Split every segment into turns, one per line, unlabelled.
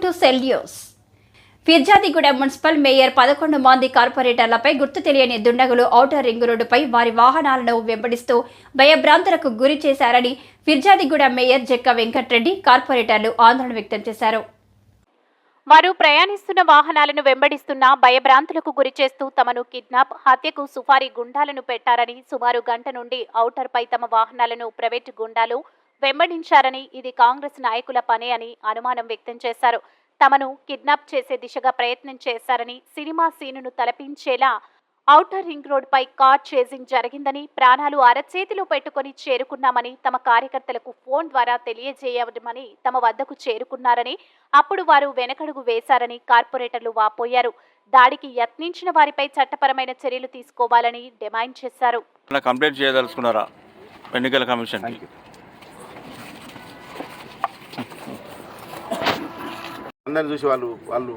To cell news. Peerzadiguda municipal mayor 11 మంది కార్పొరేటర్లపై గుర్తు తెలియని దుండగులు ఔటర్ రింగ్ రోడ్డుపై వారి వాహనాలను వెంబడిస్తూ భయభ్రాంతులకు గురి చేశారని ఫిర్యాదిగూడ మేయర్ జక్క వెంకట్రెడ్డి కార్పొరేటర్లు ఆందోళన వ్యక్తం చేశారు. వారు ప్రయాణిస్తున్న వాహనాలను వెంబడిస్తున్న భయభ్రాంతులకు గురిచేస్తూ తమను కిడ్నాప్, హత్యకు సుపారీ గుండాలను పెట్టారని, సుమారు గంట నుండి ఔటర్పై తమ వాహనాలను ప్రైవేటు గుండాలు వెంబడించారని, ఇది కాంగ్రెస్ నాయకుల పనే అని అనుమానం వ్యక్తం చేశారు. తమను కిడ్నాప్ చేసే దిశగా ప్రయత్నం చేశారని, సినిమా సీనును తలపించేలా ఔటర్ రింగ్ రోడ్డుపై కార్ చేజింగ్ జరిగిందని, ప్రాణాలు అరచేతిలో పెట్టుకుని చేరుకున్నామని తమ కార్యకర్తలకు ఫోన్ ద్వారా తెలియజేయమని తమ వద్దకు చేరుకున్నారని, అప్పుడు వారు వెనకడుగు వేశారని కార్పొరేటర్లు వాపోయారు. దాడికి యత్నించిన వారిపై చట్టపరమైన చర్యలు తీసుకోవాలని డిమాండ్ చేశారు.
కంప్లైంట్ చేయదలుచుకున్నారా ఎన్నికల కమిషన్?
అందరిని చూసి వాళ్ళు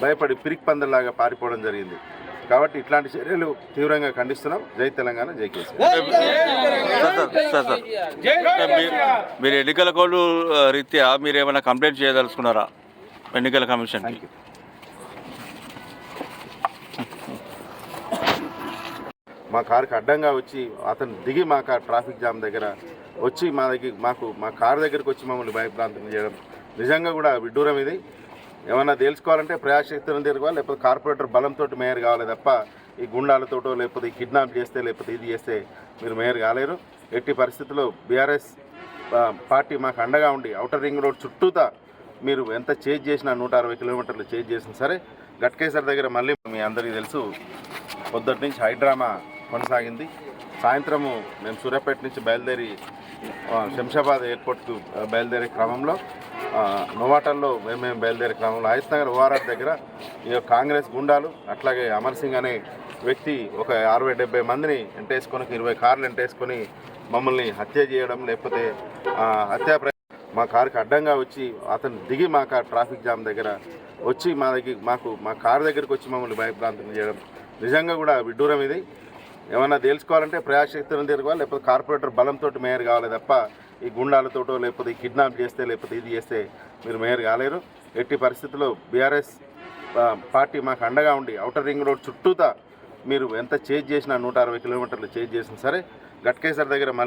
భయపడి పిరికి పందలాగా పారిపోవడం జరిగింది. కాబట్టి ఇట్లాంటి చర్యలు తీవ్రంగా ఖండిస్తున్నాం. జై తెలంగాణ, జై కేసీఆర్.
మీరు ఎన్నికల కోడ్ రీత్యా మీరు ఏమైనా కంప్లైంట్ చేయదలుచుకున్నారా ఎన్నికల కమిషన్?
మా కారుకి అడ్డంగా వచ్చి అతను దిగి మా కార్ ట్రాఫిక్ జామ్ దగ్గర వచ్చి మా కారు దగ్గరికి వచ్చి మమ్మల్ని భయభ్రాంతం చేయడం నిజంగా కూడా విడ్డూరం. ఇది ఏమన్నా తెలుసుకోవాలంటే ప్రజాశక్తులను తిరగాలి, లేకపోతే కార్పొరేటర్ బలంతో మేయర్ కావాలి తప్ప ఈ గుండాలతోటో లేకపోతే కిడ్నాప్ చేస్తే లేకపోతే ఇది చేస్తే మీరు మేయర్ కాలేరు. ఎట్టి పరిస్థితుల్లో బీఆర్ఎస్ పార్టీ మాకు అండగా ఉండి ఔటర్ రింగ్ రోడ్ చుట్టూతా మీరు ఎంత చేంజ్ చేసినా 160 కిలోమీటర్లు చేంజ్ చేసినా సరే, గట్కేసర్ దగ్గర మళ్ళీ మీ అందరికీ తెలుసు పొద్దుటి నుంచి హైడ్రామా కొనసాగింది. సాయంత్రము మేము సూర్యాపేట నుంచి బయలుదేరి శంషాబాద్ ఎయిర్పోర్ట్కు బయలుదేరే క్రమంలో నోవాటల్లో మేము బయలుదేరే క్రమంలో హైత్ నగర్ ఓఆర్ఆర్ దగ్గర ఈ కాంగ్రెస్ గుండాలు, అట్లాగే అమర్ సింగ్ అనే వ్యక్తి ఒక 60-70 మందిని ఎంటేసుకొని 20 కార్లు ఎంటేసుకొని మమ్మల్ని హత్య చేయడం, లేకపోతే మా కారుకి అడ్డంగా వచ్చి అతను దిగి మా కార్ ట్రాఫిక్ జామ్ దగ్గర వచ్చి మా కారు దగ్గరికి వచ్చి మమ్మల్ని భయభ్రాంతం చేయడం నిజంగా కూడా విడ్డూరం. ఇది ఏమన్నా తెలుసుకోవాలంటే ప్రజాశక్తులను తిరగాలి, లేకపోతే కార్పొరేటర్ బలంతో మేయర్ కావాలి తప్ప ఈ గుండాలతోటో లేకపోతే ఈ కిడ్నాప్ చేస్తే లేకపోతే ఇది చేస్తే మీరు మేయర్ కాలేరు. ఎట్టి పరిస్థితుల్లో బీఆర్ఎస్ పార్టీ మాకు అండగా ఉండి ఔటర్ రింగ్ రోడ్ చుట్టూతా మీరు ఎంత చేంజ్ చేసినా 160 కిలోమీటర్లు చేంజ్ చేసినా సరే, గట్కేసర్ దగ్గర మళ్ళీ